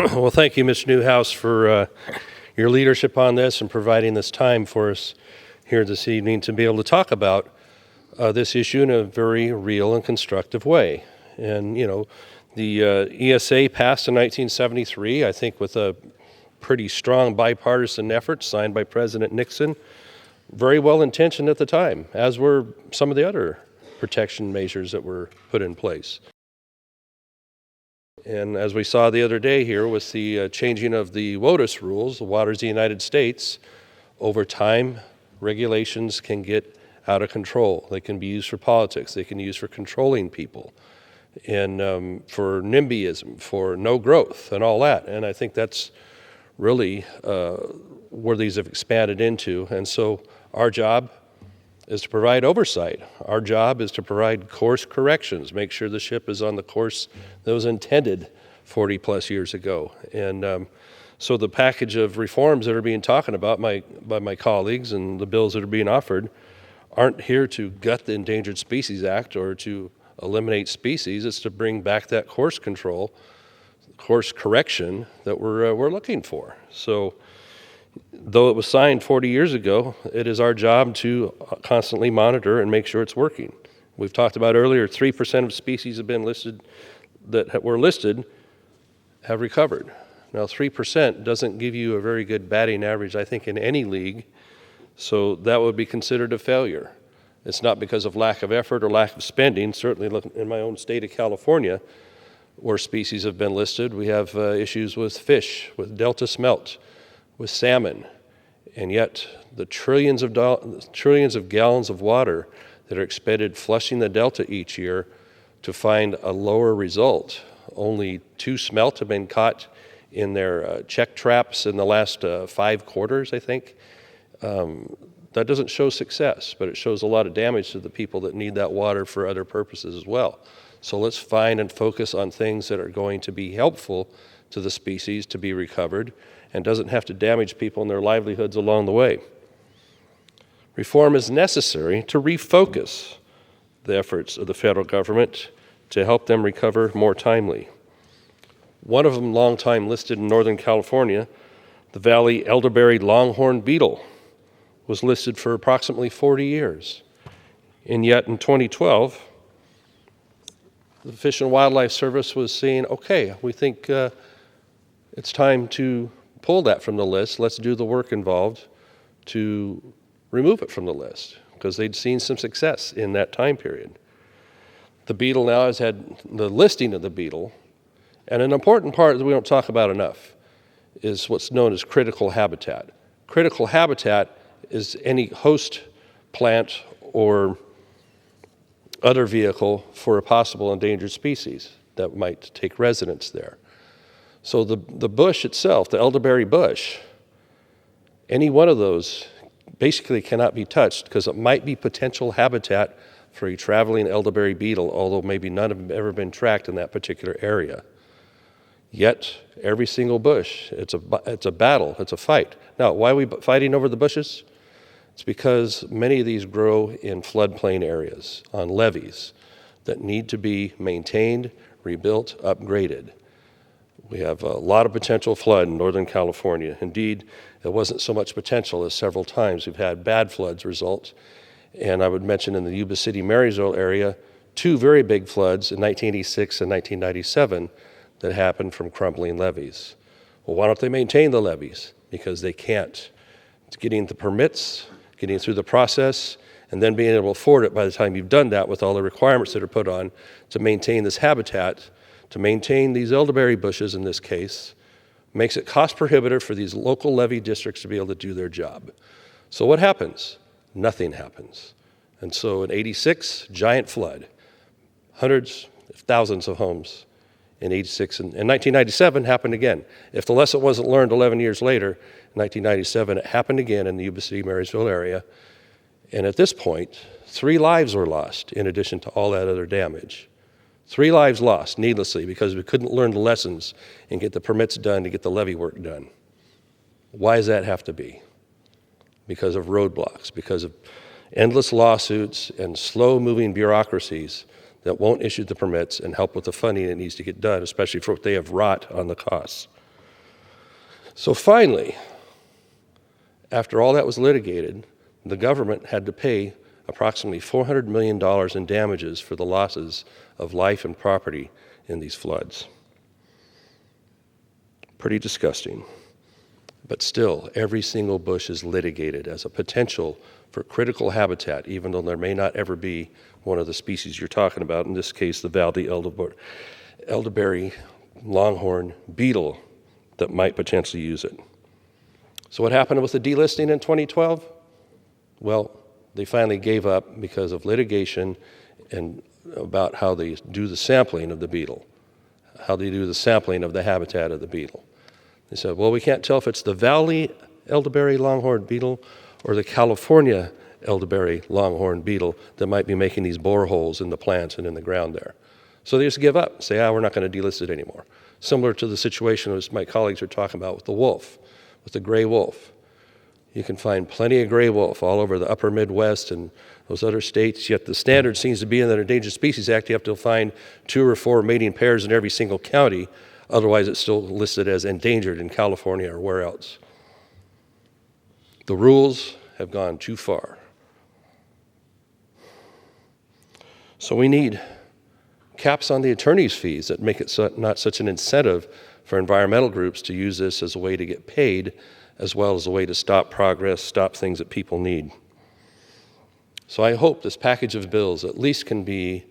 Well, thank you, Mr. Newhouse, for your leadership on this and providing this time for us here this evening to be able to talk about this issue in a very real and constructive way. And, you know, the ESA passed in 1973, I think with a pretty strong bipartisan effort signed by President Nixon, very well intentioned at the time, as were some of the other protection measures that were put in place. And as we saw the other day here with the changing of the WOTUS rules, the Waters of the United States, over time, regulations can get out of control. They can be used for politics. They can be used for controlling people and for NIMBYism, for no growth and all that. And I think that's really where these have expanded into. And so our job is to provide oversight. Our job is to provide course corrections, make sure the ship is on the course that was intended 40 plus years ago. And so the package of reforms that are being talked about by my colleagues and the bills that are being offered aren't here to gut the Endangered Species Act or to eliminate species. It's to bring back that course control, course correction that we're looking for. So though it was signed 40 years ago, it is our job to constantly monitor and make sure it's working. We've talked about earlier, 3% of species have been listed that were listed have recovered. Now 3% doesn't give you a very good batting average, I think, in any league, so that would be considered a failure. It's not because of lack of effort or lack of spending. Certainly in my own state of California, where species have been listed, we have issues with fish, with delta smelt, with salmon, and yet the trillions of gallons of water that are expended flushing the delta each year to find a lower result. Only 2 smelt have been caught in their check traps in the last 5 quarters, I think. That doesn't show success, but it shows a lot of damage to the people that need that water for other purposes as well. So let's find and focus on things that are going to be helpful to the species to be recovered and doesn't have to damage people and their livelihoods along the way. Reform is necessary to refocus the efforts of the federal government to help them recover more timely. One of them, long time listed in Northern California, the Valley elderberry longhorn beetle, was listed for approximately 40 years. And yet in 2012, the Fish and Wildlife Service was saying, okay, we think it's time to pull that from the list. Let's do the work involved to remove it from the list, because they'd seen some success in that time period. The beetle now has had the listing of the beetle, and an important part that we don't talk about enough is what's known as critical habitat. Critical habitat is any host plant or other vehicle for a possible endangered species that might take residence there. So the bush itself, the elderberry bush, any one of those basically cannot be touched because it might be potential habitat for a traveling elderberry beetle, although maybe none have ever been tracked in that particular area. Yet, every single bush, it's a battle, it's a fight. Now, why are we fighting over the bushes? It's because many of these grow in floodplain areas, on levees, that need to be maintained, rebuilt, upgraded. We have a lot of potential flood in Northern California. Indeed, it wasn't so much potential as several times we've had bad floods result. And I would mention in the Yuba City, Marysville area, 2 very big floods in 1986 and 1997 that happened from crumbling levees. Well, why don't they maintain the levees? Because they can't. It's getting the permits, getting through the process, and then being able to afford it by the time you've done that with all the requirements that are put on to maintain this habitat, to maintain these elderberry bushes in this case, makes it cost prohibitive for these local levee districts to be able to do their job. So what happens? Nothing happens. And so in '86, giant flood, hundreds of thousands of homes in '86. And 1997 happened again. If the lesson wasn't learned 11 years later, in 1997, it happened again in the Yuba City, Marysville area. And at this point, 3 lives were lost in addition to all that other damage. 3 lives lost needlessly because we couldn't learn the lessons and get the permits done to get the levee work done. Why does that have to be? Because of roadblocks, because of endless lawsuits and slow-moving bureaucracies that won't issue the permits and help with the funding that needs to get done, especially for what they have wrought on the costs. So finally, after all that was litigated, the government had to pay approximately $400 million in damages for the losses of life and property in these floods. Pretty disgusting. But still, every single bush is litigated as a potential for critical habitat, even though there may not ever be one of the species you're talking about, in this case, the Valley elderberry longhorn beetle that might potentially use it. So what happened with the delisting in 2012? Well, they finally gave up because of litigation and about how they do the sampling of the beetle, how they do the sampling of the habitat of the beetle. They said, well, we can't tell if it's the Valley elderberry longhorn beetle or the California elderberry longhorn beetle that might be making these boreholes in the plants and in the ground there. So they just give up, say, we're not going to delist it anymore. Similar to the situation as my colleagues are talking about with the wolf, with the gray wolf. You can find plenty of gray wolf all over the upper Midwest and those other states, yet the standard seems to be in the Endangered Species Act, you have to find 2 or 4 mating pairs in every single county, otherwise it's still listed as endangered in California or where else. The rules have gone too far. So we need caps on the attorney's fees that make it not such an incentive for environmental groups to use this as a way to get paid, as well as a way to stop progress, stop things that people need. So I hope this package of bills at least can be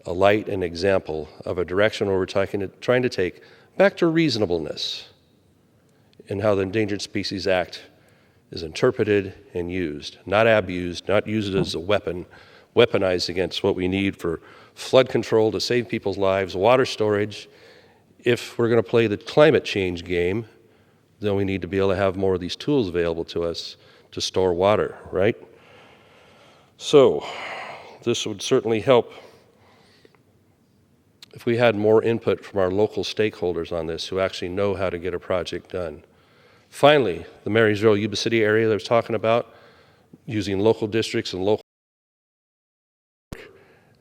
a light and example of a direction where we're trying to take back to reasonableness in how the Endangered Species Act is interpreted and used, not abused, not used as a weapon, weaponized against what we need for flood control to save people's lives, water storage. If we're going to play the climate change game, then we need to be able to have more of these tools available to us to store water, right? So this would certainly help if we had more input from our local stakeholders on this who actually know how to get a project done. Finally, the Marysville-Yuba City area that I was talking about, using local districts and local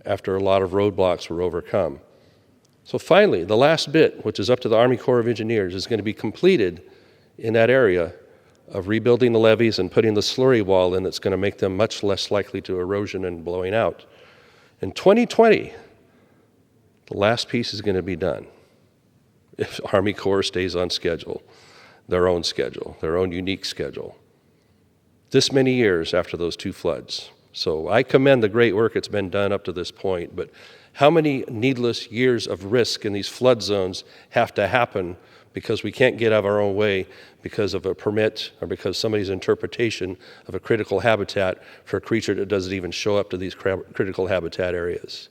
after a lot of roadblocks were overcome. So finally, the last bit, which is up to the Army Corps of Engineers, is going to be completed in that area of rebuilding the levees and putting the slurry wall in that's going to make them much less likely to erosion and blowing out. In 2020, the last piece is going to be done if Army Corps stays on schedule, their own unique schedule, this many years after those 2 floods. So I commend the great work that's been done up to this point, but how many needless years of risk in these flood zones have to happen because we can't get out of our own way because of a permit or because somebody's interpretation of a critical habitat for a creature that doesn't even show up to these critical habitat areas?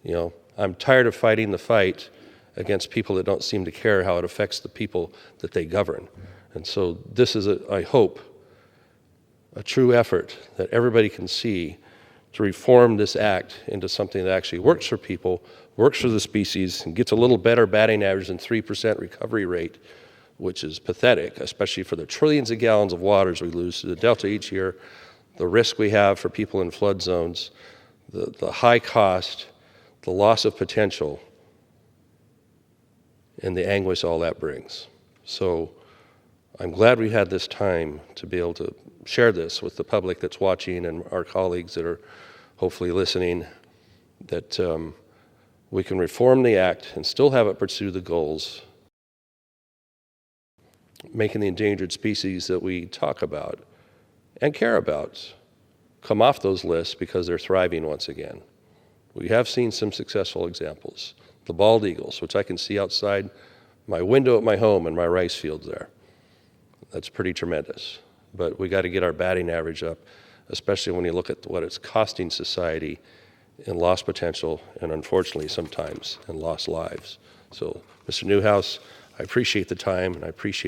You know, I'm tired of fighting the fight against people that don't seem to care how it affects the people that they govern. And so this is, I hope, a true effort that everybody can see to reform this act into something that actually works for people, works for the species, and gets a little better batting average than 3% recovery rate, which is pathetic, especially for the trillions of gallons of waters we lose to the Delta each year, the risk we have for people in flood zones, the high cost, the loss of potential, and the anguish all that brings. So I'm glad we had this time to be able to share this with the public that's watching and our colleagues that are hopefully listening, that we can reform the act and still have it pursue the goals, making the endangered species that we talk about and care about come off those lists because they're thriving once again. We have seen some successful examples. The bald eagles, which I can see outside my window at my home and my rice fields there. That's pretty tremendous. But we got to get our batting average up, especially when you look at what it's costing society in lost potential and unfortunately sometimes in lost lives. So, Mr. Newhouse, I appreciate the time and I appreciate